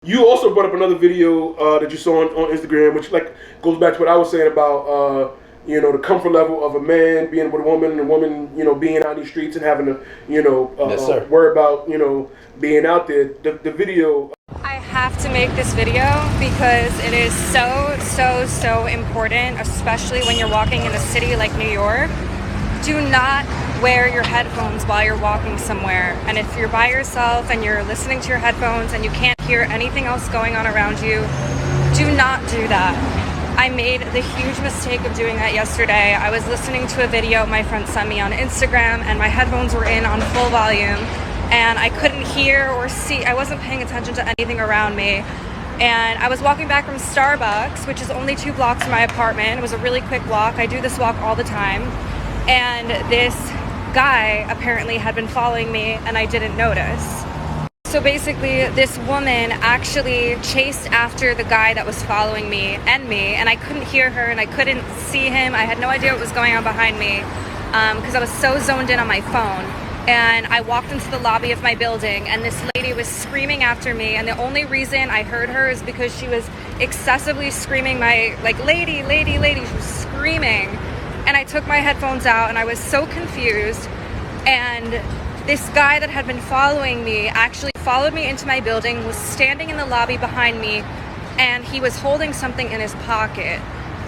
You also brought up another video that you saw on Instagram, which like goes back to what I was saying about the comfort level of a man being with a woman and a woman being out in these streets and having to Yes, sir. worry about being out there. The video. I have to make this video because it is so important, especially when you're walking in a city like New York. Do not wear your headphones while you're walking somewhere. And if you're by yourself and you're listening to your headphones and you can't hear anything else going on around you, do not do that. I made the huge mistake of doing that yesterday. I was listening to a video my friend sent me on Instagram and my headphones were in on full volume and I couldn't hear or see. I wasn't paying attention to anything around me. And I was walking back from Starbucks, which is only 2 blocks from my apartment. It was a really quick walk. I do this walk all the time. And this guy apparently had been following me and I didn't notice. So basically this woman actually chased after the guy that was following me and I couldn't hear her and I couldn't see him. I had no idea what was going on behind me because I was so zoned in on my phone. And I walked into the lobby of my building and this lady was screaming after me, and the only reason I heard her is because she was excessively screaming my lady, she was screaming. And I took my headphones out and I was so confused, and this guy that had been following me actually followed me into my building, was standing in the lobby behind me, and he was holding something in his pocket.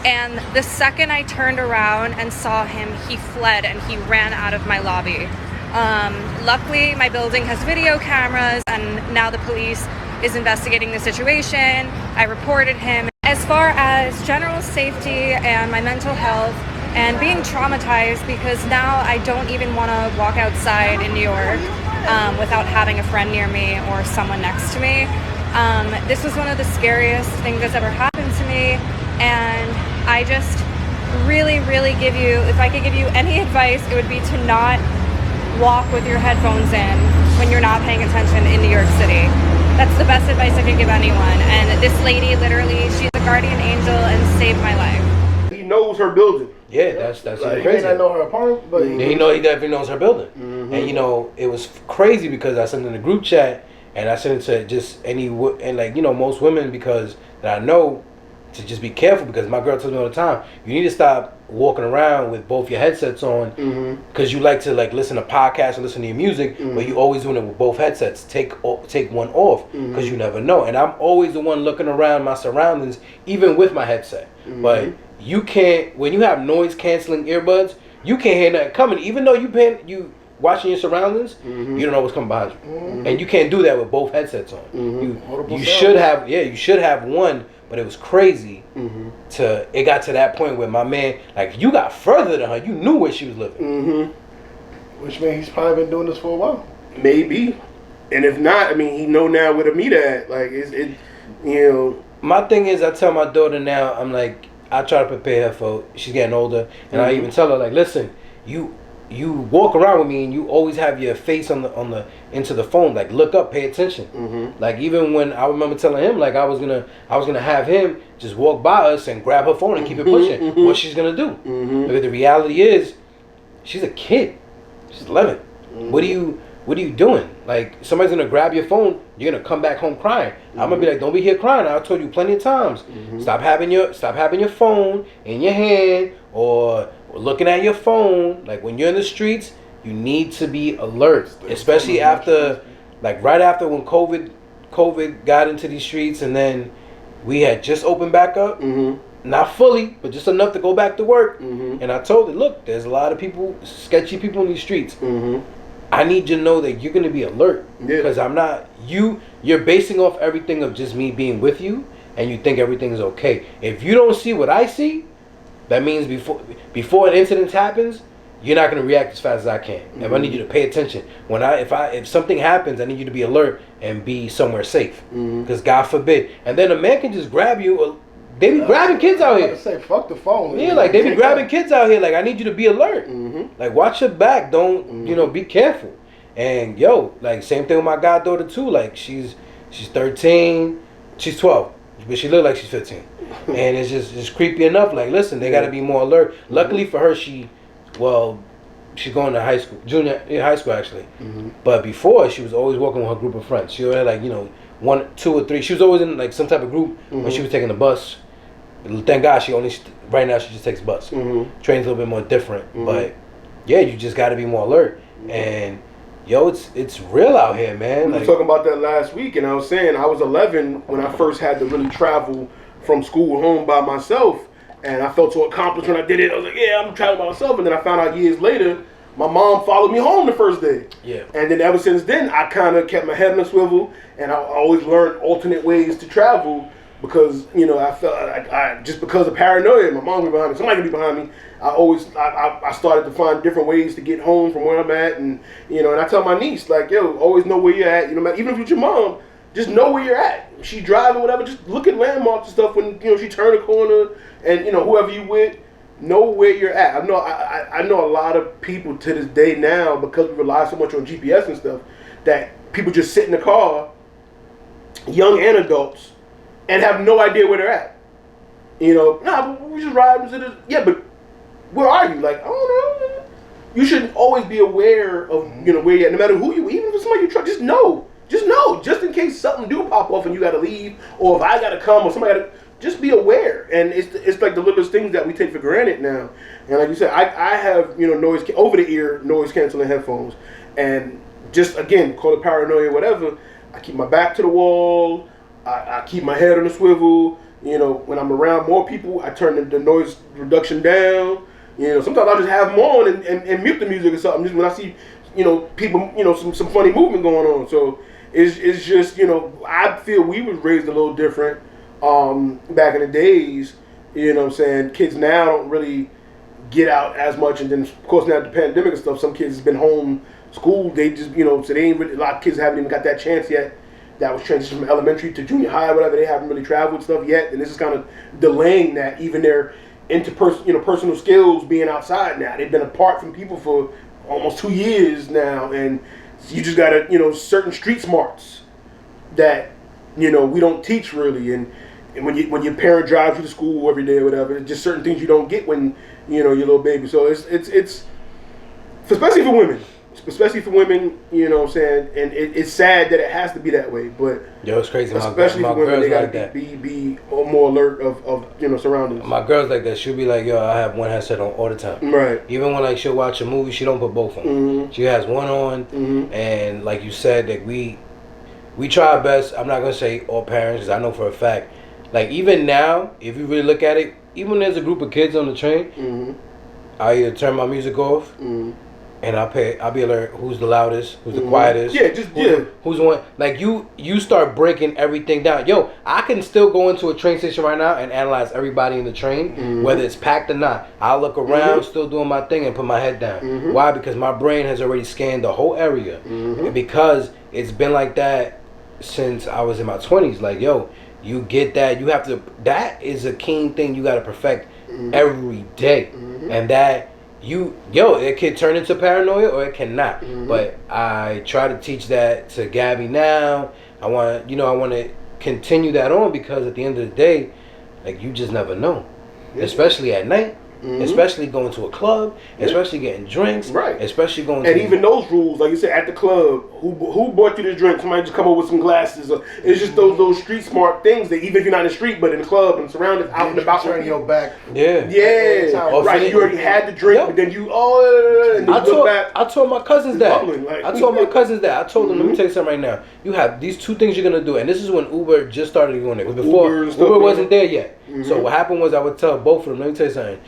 And the second I turned around and saw him, he fled and he ran out of my lobby. Luckily, my building has video cameras and now the police is investigating the situation. I reported him. As far as general safety and my mental health and being traumatized, because now I don't even want to walk outside in New York without having a friend near me or someone next to me. This was one of the scariest things that's ever happened to me, and I just really give you, if I could give you any advice, it would be to not walk with your headphones in when you're not paying attention in New York City. That's the best advice I could give anyone. And this lady, literally, she's a guardian angel and saved my life. He knows her building. Yeah, that's Like, even he crazy. may not know her apartment, but He definitely knows her building. Mm-hmm. And it was crazy because I sent in the group chat and I sent it to just most women, because that I know, to just be careful, because my girl tells me all the time, you need to stop walking around with both your headsets on, because you like to listen to podcasts and listen to your music, but you always doing it with both headsets. Take one off, because you never know. And I'm always the one looking around my surroundings, even with my headset. But you can't, when you have noise canceling earbuds, you can't hear nothing coming, even though you watching your surroundings, you don't know what's coming behind you, and you can't do that with both headsets on. You should have one. But it was crazy. It got to that point where my man, you got further than her. You knew where she was living. which means he's probably been doing this for a while. Maybe, and if not, I mean, he know now where to meet at. My thing is, I tell my daughter now, I'm like, I try to prepare her for, she's getting older, and I even tell her, listen, you walk around with me and you always have your face on the into the phone, look up, pay attention. Even when I remember telling him, I was gonna have him just walk by us and grab her phone and keep it pushing. What she's gonna do? Because the reality is, she's a kid. She's 11. What are you doing? Somebody's gonna grab your phone, you're gonna come back home crying. I'm gonna be like, don't be here crying. I told you plenty of times. Stop having your phone in your hand or looking at your phone. When you're in the streets, you need to be alert, especially after, right after when COVID got into these streets, and then we had just opened back up. Not fully, but just enough to go back to work. And I told her, look, there's a lot of people, sketchy people in these streets. I need you to know that you're going to be alert, because I'm not, you're basing off everything of just me being with you, and you think everything is okay. If you don't see what I see, that means before an incident happens, you're not going to react as fast as I can. If I need you to pay attention, if something happens, I need you to be alert and be somewhere safe, because God forbid. And then a man can just grab you. They be grabbing kids out here. I say, fuck the phone. Yeah, they be grabbing kids out here. I need you to be alert. Watch your back. Don't, be careful. And same thing with my goddaughter too. She's 13, she's 12, but she look like she's 15. And it's just creepy enough. Listen, they got to be more alert. Luckily for her, she's going to high school, high school actually. But before, she was always walking with her group of friends. She had like, you know, 1, 2, or 3. She was always in like some type of group when she was taking the bus. Thank God she only, right now she just takes bus. Train's a little bit more different. But yeah, you just got to be more alert. And yo, it's real out here, man. We were talking about that last week, and I was saying I was 11 when I first had to really travel from school home by myself. And I felt so accomplished when I did it. I was like, yeah, I'm traveling by myself. And then I found out years later, my mom followed me home the first day. Yeah. And then ever since then, I kind of kept my head on a swivel, and I always learned alternate ways to travel because, you know, I felt like just because of paranoia, my mom would be behind me, somebody could be behind me. I started to find different ways to get home from where I'm at, and you know, and I tell my niece like, yo, always know where you're at. You know, even if it's your mom, just know where you're at. She driving, whatever, just look at landmarks and stuff when, you know, she turn a corner, and you know, whoever you with, know where you're at. I know a lot of people to this day now, because we rely so much on GPS and stuff, that people just sit in the car, young and adults, and have no idea where they're at. You know, but we just ride. Yeah, but where are you? Like, I don't know. You should always be aware of, you know, where you're at, no matter who you, even if it's somebody you trust, just know, just in case something do pop off and you gotta leave, or if I gotta come, or somebody gotta, just be aware. And it's like the littlest things that we take for granted now. And like you said, I have, you know, over the ear noise canceling headphones, and just again, call it paranoia, whatever. I keep my back to the wall. I keep my head on a swivel. You know, when I'm around more people, I turn the noise reduction down. You know, sometimes I'll just have them on and mute the music or something, just when I see, you know, people, you know, some funny movement going on. So it's just, you know, I feel we was raised a little different back in the days. You know what I'm saying? Kids now don't really get out as much, and then of course now the pandemic and stuff, some kids has been home school. They just, you know, so they ain't really, a lot of kids haven't even got that chance yet. That was transitioned from elementary to junior high, whatever. They haven't really traveled and stuff yet, and this is kind of delaying that. Even their personal skills being outside now. They've been apart from people for almost 2 years now, and you just gotta, you know, certain street smarts that, you know, we don't teach really. And when your parent drives you to school every day or whatever, it's just certain things you don't get when, you know, your little baby. So it's especially for women. Especially for women, you know what I'm saying? And it's sad that it has to be that way, but yo, it's crazy. Especially for women, they gotta like be more alert of you know, surroundings. My girl's like that. She'll be like, yo, I have one headset on all the time. Right. Even when like she'll watch a movie, she don't put both on. She has one on, and like you said, that we try our best. I'm not gonna say all parents, because I know for a fact, like even now, if you really look at it, even when there's a group of kids on the train, I either turn my music off. And I'll be alert who's the loudest, who's the quietest. Yeah, who's the one. Like you start breaking everything down. Yo, I can still go into a train station right now and analyze everybody in the train, whether it's packed or not. I'll look around, still doing my thing, and put my head down. Why? Because my brain has already scanned the whole area. And because it's been like that since I was in my 20s. Like, yo, you get that. You have to. That is a keen thing you got to perfect every day, and that. It can turn into paranoia or it cannot. But I try to teach that to Gabby now. I want to continue that on, because at the end of the day, like, you just never know, especially at night. Especially going to a club, especially getting drinks, especially going and even those rules, like you said, at the club, who bought you this drink? Somebody just come up with some glasses. Or, it's just those street smart things that even if you're not in the street, but in the club and surrounded out and about, turn your back. Yeah, right. You already had the drink, but then you and then you look back. I told my cousins that. I told them, let me tell you something right now. You have these two things you're gonna do, and this is when Uber just started doing it. Before Uber wasn't there yet. So what happened was, I would tell both of them, let me tell you something.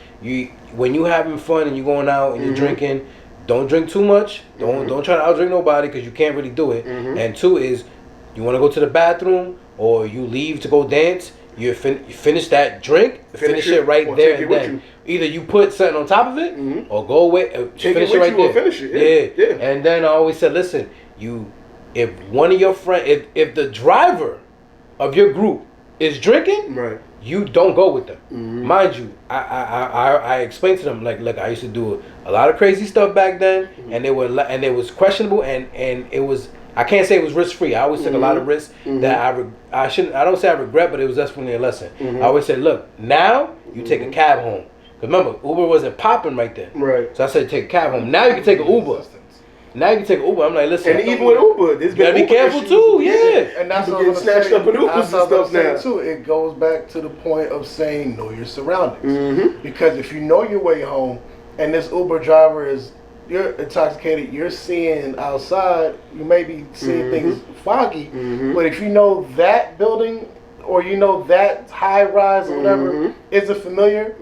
When you having fun and you're going out and you're drinking, don't drink too much. Don't try to outdrink nobody, because you can't really do it. And two is, you want to go to the bathroom or you leave to go dance, you finish that drink, finish it right there and then. Either you put something on top of it or go away, finish it right there. Finish it. Yeah. And then I always said, listen, if one of your friends, if the driver of your group is drinking, you don't go with them. Mind you, I explained to them, like, look, I used to do a lot of crazy stuff back then, and it was questionable, and it was, I can't say it was risk free. I always took a lot of risks that I don't say I regret, but it was definitely a lesson. I always said, look, now you take a cab home, Remember, Uber wasn't popping right then. Right. So I said take a cab home. Now you can take an Uber. Now you can take an Uber. I'm like, listen. And even with Uber, there's you gotta been be careful issues. too. Yeah. And that's People what I'm getting snatched saying. up in Ubers That's and what I'm stuff now. saying too. It goes back to the point of saying know your surroundings. Mm-hmm. Because if you know your way home, and this Uber driver is you're intoxicated, you're seeing outside, you may be seeing things foggy, but if you know that building or you know that high rise or whatever isn't familiar,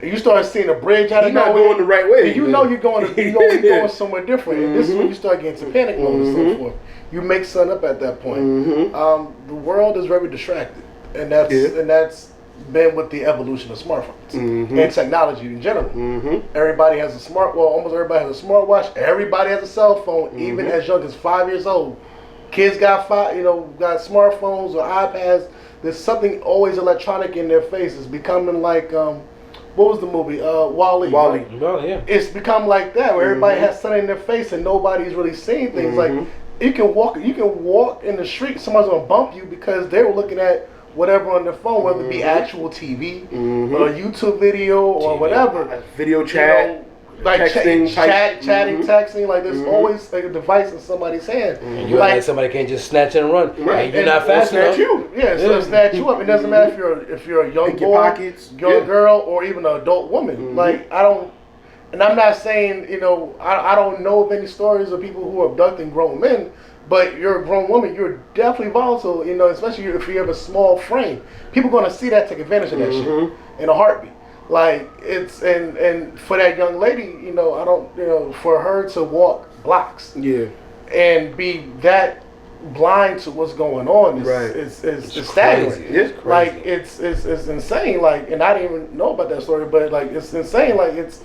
you start seeing a bridge out of You're not nowhere, going the right way. you know you're going you're going somewhere different. And this is when you start getting to panic mode and so forth. You make something up at that point. The world is very distracted, and that's been with the evolution of smartphones and technology in general. Everybody has almost everybody has a smartwatch. Everybody has a cell phone, even as young as 5 years old. Kids got got smartphones or iPads. There's something always electronic in their faces, becoming like what was the movie? Wall-E. Wall-E. Oh, yeah. It's become like that where everybody has something in their face and nobody's really seeing things. Like you can walk in the street, somebody's gonna bump you because they were looking at whatever on their phone, whether it be actual TV or a YouTube video or whatever. Video chat. Like texting, chatting, texting. Like there's always like a device in somebody's hand. And you like somebody can't just snatch and run. Right. And you're not fast enough. Snatch you. Yeah, so snatch you up. It doesn't matter if you're a young Pick your boy, pockets. young girl, or even an adult woman. Like I don't. And I'm not saying, I don't know of any stories of people who are abducting grown men, but you're a grown woman, you're definitely volatile, especially if you have a small frame. People going to see that, take advantage of that shit in a heartbeat. Like, and for that young lady, I don't, for her to walk blocks and be that blind to what's going on is it's staggering. Crazy. It's crazy. Like, it's insane. Like, and I didn't even know about that story, but like, it's insane. Like, it's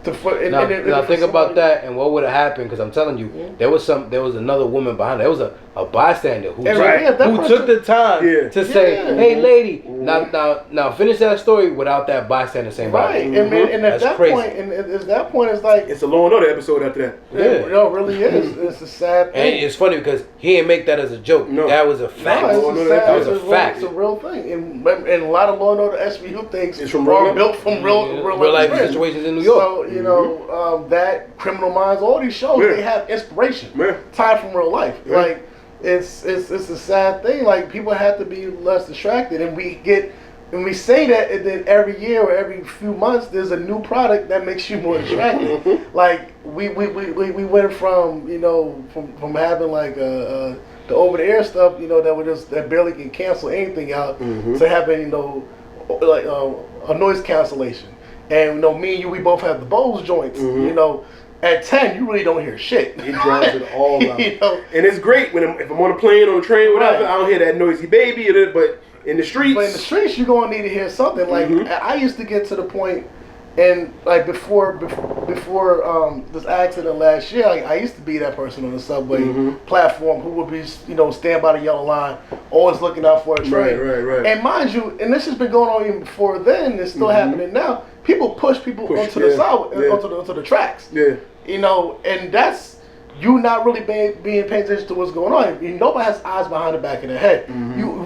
Now think about that and what would have happened, because I'm telling you, there was another woman behind. There was a bystander who took the time to say, "Hey, lady, now finish that story without that bystander saying." Right, and at that crazy. point, it's like It's a Law and Order episode after that. it really is. It's a sad thing. And it's funny because he didn't make that as a joke. No. That was a fact. That was a fact. It's a real thing, and a lot of Law and Order SVU things It's from are built from real life experience. situations in New York. So that Criminal Minds, all these shows, they have inspiration tied from real life. Like it's a sad thing. Like people have to be less distracted, and we say that, and then every year or every few months, there's a new product that makes you more distracted. Like we went from from having like the over the air stuff that barely can cancel anything out to having like a noise cancellation. And me and you, we both have the Bose joints. At 10, you really don't hear shit. It drives it all out. And it's great if I'm on a plane, on a train, whatever. I don't hear that noisy baby, but in the streets. But in the streets, you're gonna need to hear something. Like I used to get to the point, and like before this accident last year, like I used to be that person on the subway platform who would be stand by the yellow line, always looking out for a train. Right. And mind you, and this has been going on even before then. It's still happening now. People push people onto the side, onto the tracks. Yeah. And that's you not really being paying attention to what's going on. Nobody has eyes behind the back of their head.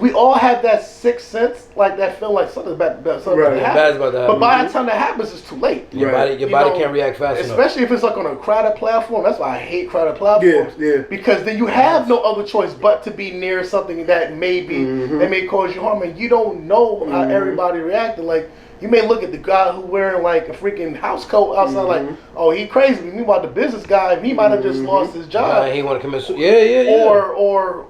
We all have that sixth sense, like that feeling like something's about to happen. But by the time that happens, it's too late. Your body can't react fast enough. Especially if it's like on a crowded platform. That's why I hate crowded platforms. Because then you have no other choice but to be near something that may cause you harm, and you don't know how everybody reacted. Like. You may look at the guy who wearing like a freaking house coat outside, like, oh, he crazy. Meanwhile, the business guy, he might have just lost his job. He want to commit suicide. Or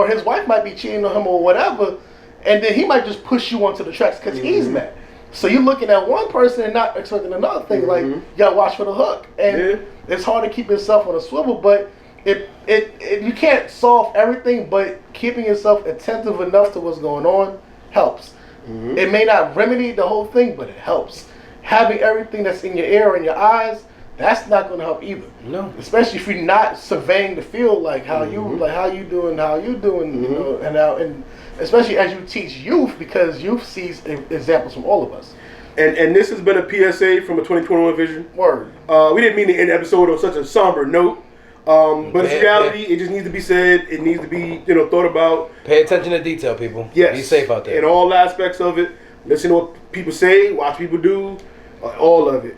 his wife might be cheating on him or whatever, and then he might just push you onto the tracks because he's mad. So you're looking at one person and not expecting another thing. Like you gotta watch for the hook, and it's hard to keep yourself on a swivel. But you can't solve everything, but keeping yourself attentive enough to what's going on helps. It may not remedy the whole thing, but it helps. Having everything that's in your ear and your eyes, that's not going to help either. No. Especially if you're not surveying the field, like how you doing, and especially as you teach youth, because youth sees examples from all of us. And this has been a PSA from a 2021 vision. Word. We didn't mean to end the episode on such a somber note. But it's reality. It just needs to be said. It needs to be, thought about. Pay attention to detail, people. Yes. Be safe out there. In all aspects of it. Listen to what people say, watch people do, all of it.